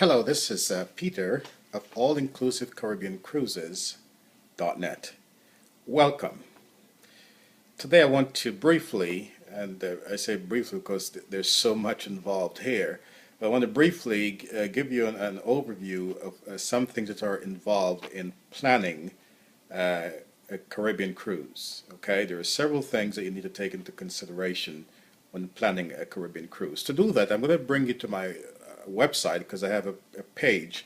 Hello, this is Peter of All-Inclusive-Caribbean-Cruises.net. Welcome. Today I want to briefly, and I say briefly because there's so much involved here, but I want to briefly give you an overview of some things that are involved in planning a Caribbean cruise. Okay, there are several things that you need to take into consideration when planning a Caribbean cruise. To do that, I'm going to bring you to my website because I have a page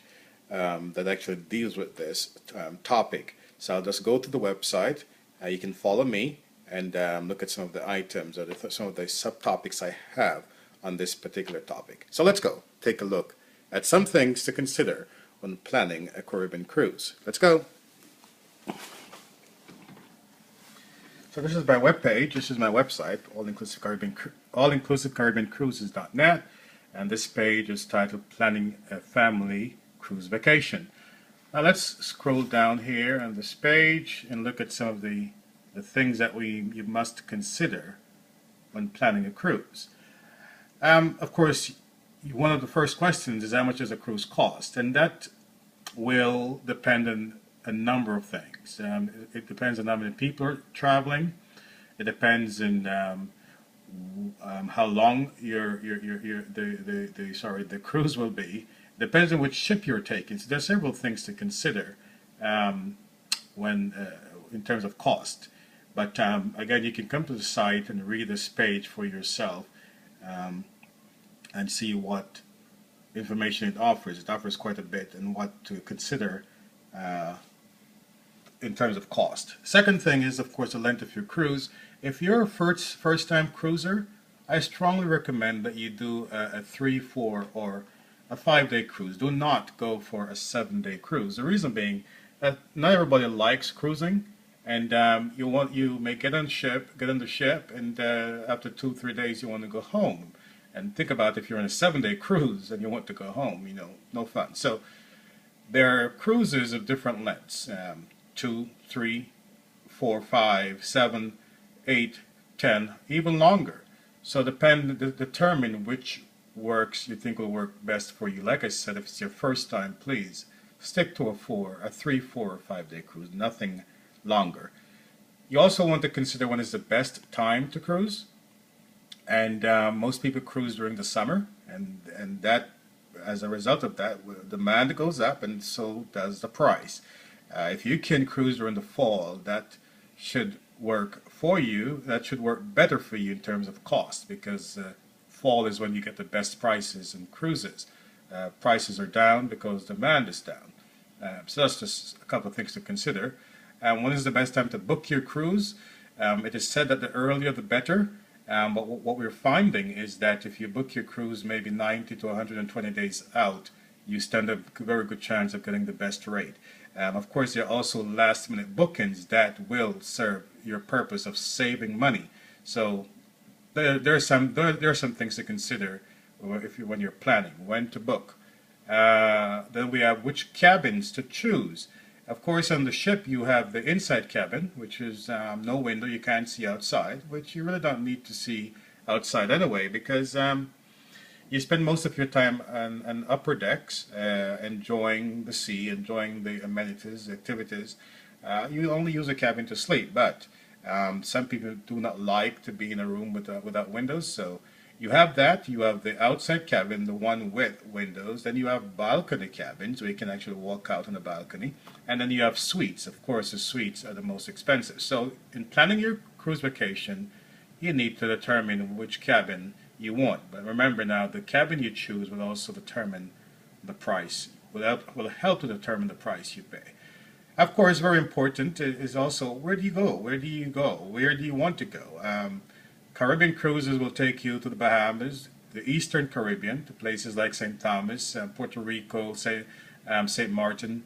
that actually deals with this topic. So I'll just go to the website. You can follow me and look at some of the items or some of the subtopics I have on this particular topic. So let's go take a look at some things to consider when planning a Caribbean cruise. Let's go. So this is my webpage. This is my website, All-Inclusive-Caribbean-Cruises.net. And this page is titled Planning a Family Cruise Vacation. Now let's scroll down here on this page and look at some of the things that you must consider when planning a cruise. Of course, one of the first questions is how much does a cruise cost? And that will depend on a number of things. It depends on how many people are traveling. It depends on how long the cruise will be. It depends on which ship you're taking. So there's several things to consider when in terms of cost. But again, you can come to the site and read this page for yourself and see what information it offers. It offers quite a bit and what to consider in terms of cost. Second thing is, of course, the length of your cruise. If you're a first-time cruiser, I strongly recommend that you do a 3, 4, or a 5-day cruise. Do not go for a 7-day cruise. The reason being that not everybody likes cruising, and you may get on the ship, and after 2, 3 days you want to go home. And think about if you're on a 7-day cruise and you want to go home, no fun. So there are cruises of different lengths. 2, 3, 4, 5, 7, 8, 10, even longer. So determine which works you think will work best for you. Like I said, if it's your first time, please stick to a 3, 4, or 5-day cruise, nothing longer. You also want to consider when is the best time to cruise. And most people cruise during the summer, and that, as a result of that, demand goes up, and so does the price. If you can cruise during the fall, that should work for you. That should work better for you in terms of cost, because fall is when you get the best prices in cruises. Prices are down because demand is down. So that's just a couple of things to consider. When is the best time to book your cruise? It is said that the earlier the better. But what we're finding is that if you book your cruise maybe 90 to 120 days out, you stand a very good chance of getting the best rate. Of course, there are also last-minute bookings that will serve your purpose of saving money. So there are some things to consider when you're planning when to book. Then we have which cabins to choose. Of course, on the ship you have the inside cabin, which is no window, you can't see outside, which you really don't need to see outside anyway, because you spend most of your time on upper decks, enjoying the sea, enjoying the amenities, the activities. You only use a cabin to sleep, but some people do not like to be in a room without windows, so you have that. You have the outside cabin, the one with windows. Then you have balcony cabins where you can actually walk out on the balcony. And then you have suites. Of course, the suites are the most expensive. So in planning your cruise vacation, you need to determine which cabin you want. But remember now, the cabin you choose will also determine the price. Will help to determine the price you pay. Of course, very important is also where do you go? Where do you go? Where do you want to go? Caribbean cruises will take you to the Bahamas, the Eastern Caribbean, to places like St. Thomas, Puerto Rico, St. Martin,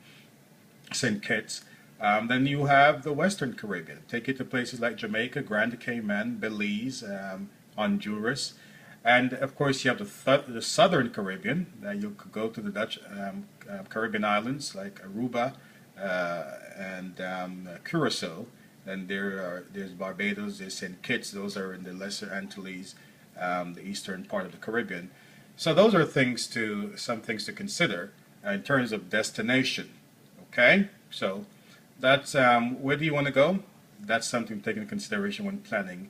St. Kitts. Then you have the Western Caribbean, take you to places like Jamaica, Grand Cayman, Belize, Honduras. And of course you have the Southern Caribbean. You could go to the Dutch Caribbean islands like Aruba and Curacao. And there's Barbados, there's St. Kitts. Those are in the Lesser Antilles, the eastern part of the Caribbean. So those are some things to consider in terms of destination. Okay, so that's where do you want to go? That's something to take into consideration when planning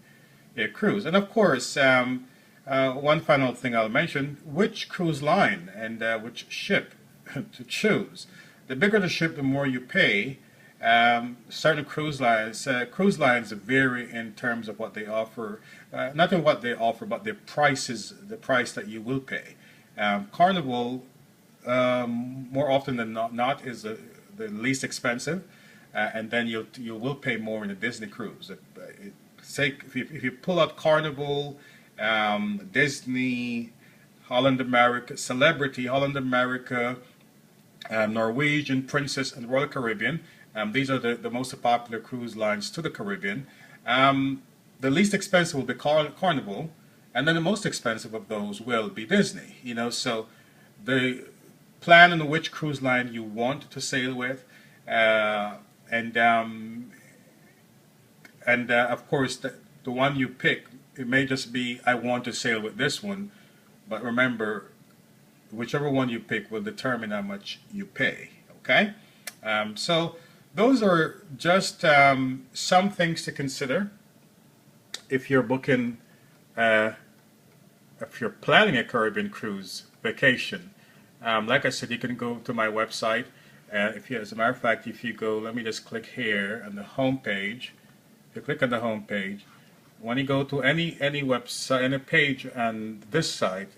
a cruise. And of course, one final thing I'll mention: which cruise line and which ship to choose. The bigger the ship, the more you pay. Certain cruise lines vary in terms of what they offer, not in what they offer, but the price that you will pay. Carnival, more often than not is the least expensive, and then you will pay more in a Disney cruise. Say if you pull out Carnival, Disney, Holland America, Celebrity, Holland America, Norwegian, Princess, and Royal Caribbean. These are the most popular cruise lines to the Caribbean. The least expensive will be Carnival, and then the most expensive of those will be Disney. So the plan on which cruise line you want to sail with, and of course the one you pick, it may just be I want to sail with this one, but remember, whichever one you pick will determine how much you pay. Okay, so those are just some things to consider if you're booking, if you're planning a Caribbean cruise vacation. Like I said, you can go to my website. As a matter of fact, if you go, let me just click here on the home page. If you click on the home page, when you go to any website, any page on this site,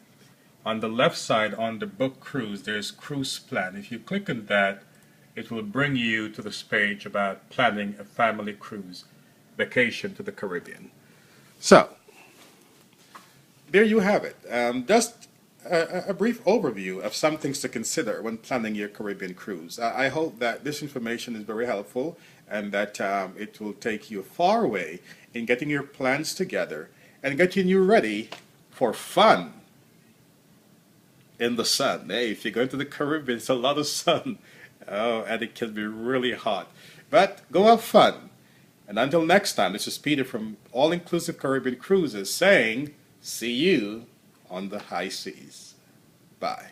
on the left side on the book cruise, there's cruise plan. If you click on that, it will bring you to this page about planning a family cruise vacation to the Caribbean. So, there you have it. Just a brief overview of some things to consider when planning your Caribbean cruise. I hope that this information is very helpful and that it will take you a far way in getting your plans together and getting you ready for fun in the sun. Hey, if you go to the Caribbean, it's a lot of sun. Oh, and it can be really hot. But go have fun. And until next time, this is Peter from All Inclusive Caribbean Cruises saying, see you on the high seas. Bye.